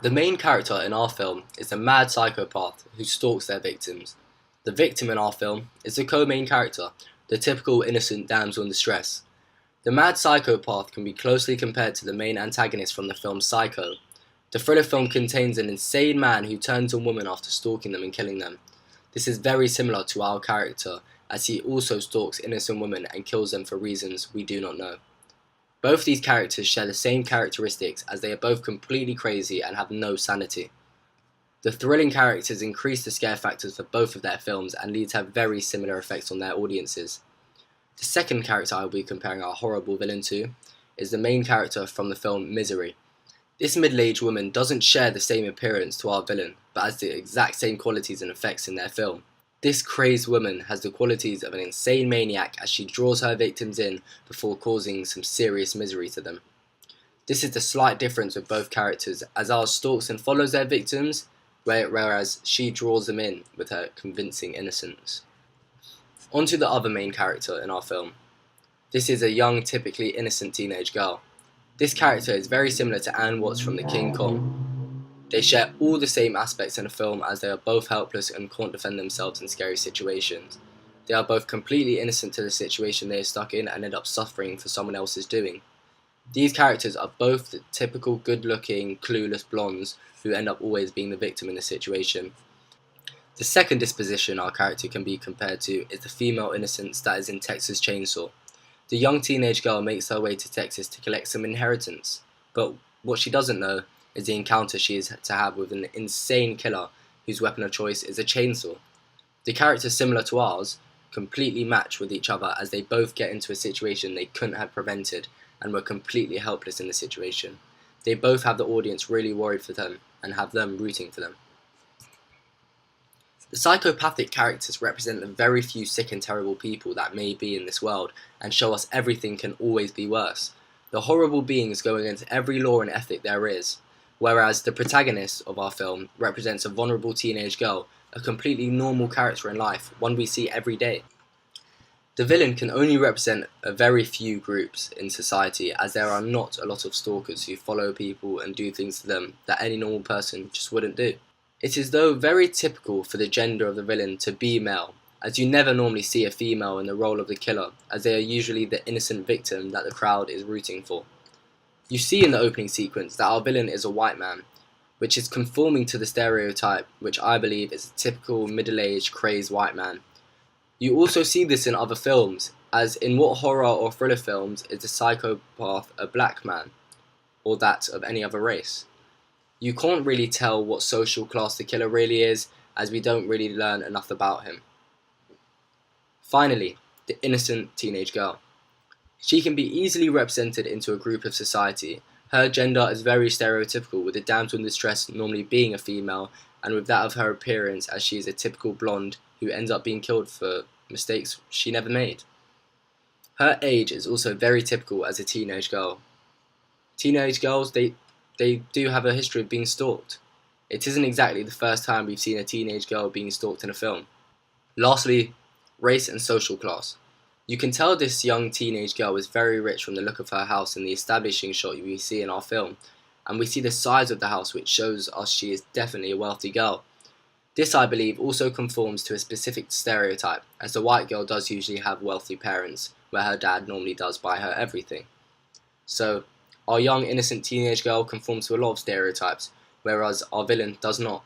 The main character in our film is a mad psychopath who stalks their victims. The victim in our film is the co-main character, the typical innocent damsel in distress. The mad psychopath can be closely compared to the main antagonist from the film Psycho. The thriller film contains an insane man who turns on women after stalking them and killing them. This is very similar to our character, as he also stalks innocent women and kills them for reasons we do not know. Both these characters share the same characteristics as they are both completely crazy and have no sanity. The thrilling characters increase the scare factors for both of their films and lead to very similar effects on their audiences. The second character I will be comparing our horrible villain to is the main character from the film Misery. This middle-aged woman doesn't share the same appearance to our villain, but has the exact same qualities and effects in their film. This crazed woman has the qualities of an insane maniac as she draws her victims in before causing some serious misery to them. This is the slight difference with both characters, as ours stalks and follows their victims, whereas she draws them in with her convincing innocence. On to the other main character in our film. This is a young, typically innocent teenage girl. This character is very similar to Anne Watts from the King Kong. They share all the same aspects in the film as they are both helpless and can't defend themselves in scary situations. They are both completely innocent to the situation they are stuck in and end up suffering for someone else's doing. These characters are both the typical good-looking, clueless blondes who end up always being the victim in the situation. The second disposition our character can be compared to is the female innocence that is in Texas Chainsaw. The young teenage girl makes her way to Texas to collect some inheritance, but what she doesn't know is the encounter she is to have with an insane killer whose weapon of choice is a chainsaw. The characters similar to ours completely match with each other as they both get into a situation they couldn't have prevented and were completely helpless in the situation. They both have the audience really worried for them and have them rooting for them. The psychopathic characters represent the very few sick and terrible people that may be in this world and show us everything can always be worse. The horrible beings go against every law and ethic there is, whereas the protagonist of our film represents a vulnerable teenage girl, a completely normal character in life, one we see every day. The villain can only represent a very few groups in society, as there are not a lot of stalkers who follow people and do things to them that any normal person just wouldn't do. It is though very typical for the gender of the villain to be male, as you never normally see a female in the role of the killer, as they are usually the innocent victim that the crowd is rooting for. You see in the opening sequence that our villain is a white man, which is conforming to the stereotype which I believe is a typical middle-aged crazed white man. You also see this in other films, as in what horror or thriller films is the psychopath a black man, or that of any other race? You can't really tell what social class the killer really is, as we don't really learn enough about him. Finally, the innocent teenage girl. She can be easily represented into a group of society. Her gender is very stereotypical, with the damsel in distress normally being a female, and with that of her appearance as she is a typical blonde who ends up being killed for mistakes she never made. Her age is also very typical as a teenage girl. Teenage girls, they do have a history of being stalked. It isn't exactly the first time we've seen a teenage girl being stalked in a film. Lastly, race and social class. You can tell this young teenage girl is very rich from the look of her house in the establishing shot we see in our film, and we see the size of the house, which shows us she is definitely a wealthy girl. This, I believe, also conforms to a specific stereotype, as the white girl does usually have wealthy parents, where her dad normally does buy her everything. So, our young innocent teenage girl conforms to a lot of stereotypes, whereas our villain does not.